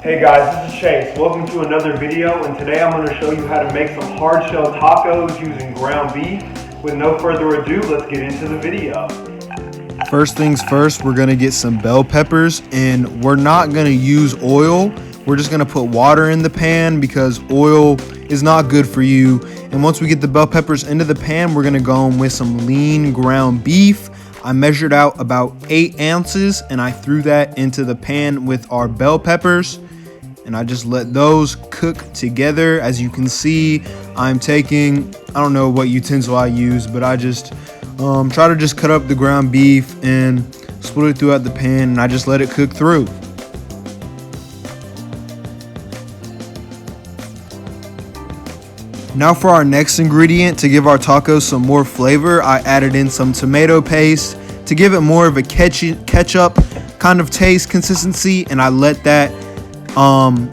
Hey guys, this is Chase. Welcome to another video, and today I'm going to show you how to make some hard shell tacos using ground beef. With no further ado, let's get into the video. First things first, we're going to get some bell peppers, and we're not going to use oil. We're just going to put water in the pan because oil is not good for you. And once we get the bell peppers into the pan, we're going to go in with some lean ground beef. I measured out about 8 ounces and I threw that into the pan with our bell peppers. And I just let those cook together. As you can see, I'm taking, I don't know what utensil I use, but I just try to just cut up the ground beef and split it throughout the pan, and I just let it cook through. Now for our next ingredient, to give our tacos some more flavor, I added in some tomato paste to give it more of a ketchup kind of taste consistency, and I let that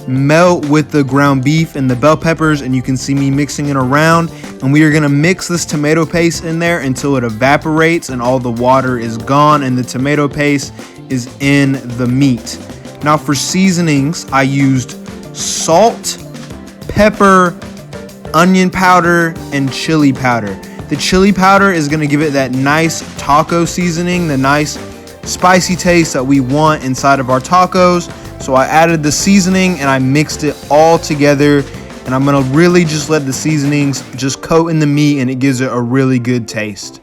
melt with the ground beef and the bell peppers, and you can see me mixing it around. And we are going to mix this tomato paste in there until it evaporates and all the water is gone and the tomato paste is in the meat. Now for seasonings, I used salt, pepper, onion powder, and chili powder. The chili powder is going to give it that nice taco seasoning, the nice spicy taste that we want inside of our tacos. So I added the seasoning and I mixed it all together, and I'm gonna really just let the seasonings just coat in the meat, and it gives it a really good taste.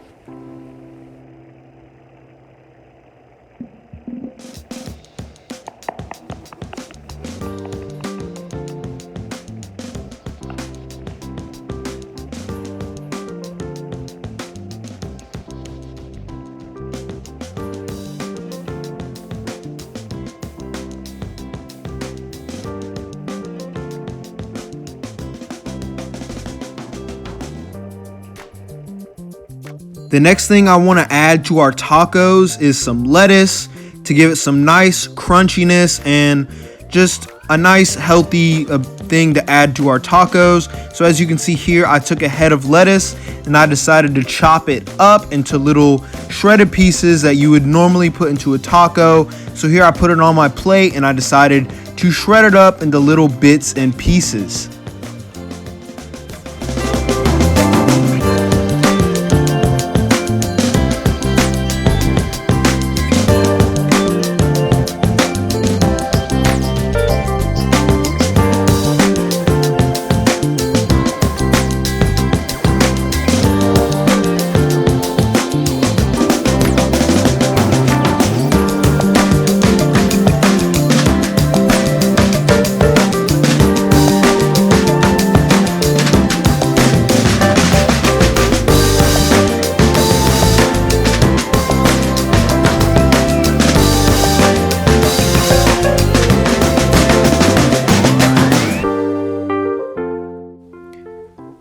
The next thing I want to add to our tacos is some lettuce to give it some nice crunchiness and just a nice healthy thing to add to our tacos. So as you can see here, I took a head of lettuce and I decided to chop it up into little shredded pieces that you would normally put into a taco. So here I put it on my plate and I decided to shred it up into little bits and pieces.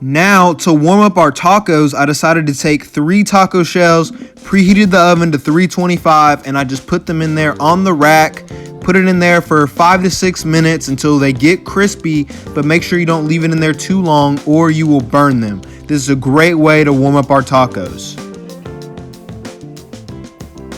Now, to warm up our tacos, I decided to take 3 taco shells, preheated the oven to 325, and I just put them in there on the rack, put it in there for 5 to 6 minutes until they get crispy, but make sure you don't leave it in there too long or you will burn them. This is a great way to warm up our tacos.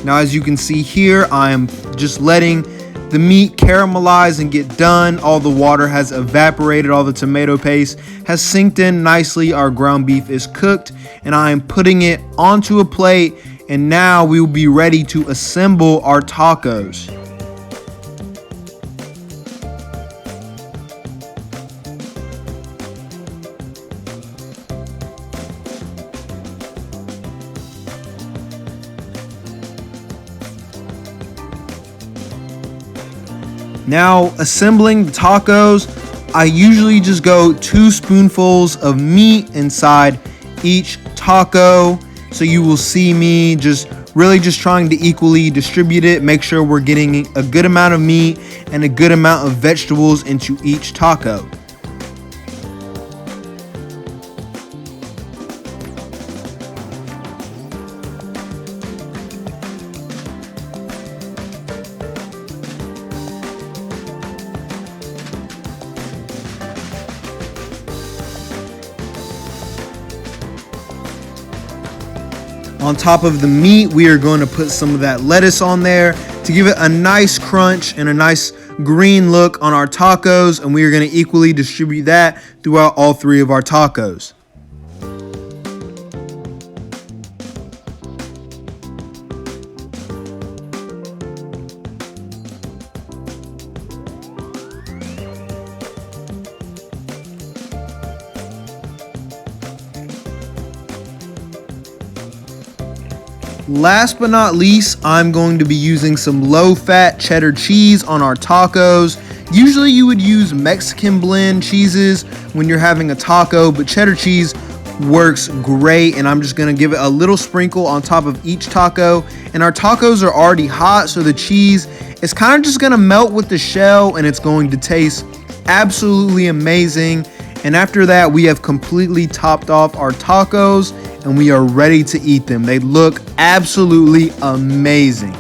Now, as you can see here, I am just letting the meat caramelize and get done. All the water has evaporated, all the tomato paste has sinked in nicely. Our ground beef is cooked, and I am putting it onto a plate, and now we will be ready to assemble our tacos. Now, assembling the tacos, I usually just go 2 spoonfuls of meat inside each taco. So you will see me just trying to equally distribute it, make sure we're getting a good amount of meat and a good amount of vegetables into each taco. On top of the meat, we are going to put some of that lettuce on there to give it a nice crunch and a nice green look on our tacos, and we are going to equally distribute that throughout all 3 of our tacos. Last but not least, I'm going to be using some low-fat cheddar cheese on our tacos. Usually you would use Mexican blend cheeses when you're having a taco, but cheddar cheese works great, and I'm just going to give it a little sprinkle on top of each taco. And our tacos are already hot, so the cheese is kind of just going to melt with the shell, and it's going to taste absolutely amazing. And after that, we have completely topped off our tacos, and we are ready to eat them. They look absolutely amazing.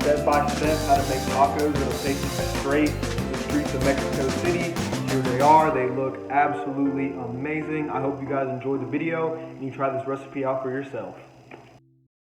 Step by step how to make tacos that'll take you straight to the streets of Mexico City. Here they are. They look absolutely amazing. I hope you guys enjoyed the video and you try this recipe out for yourself.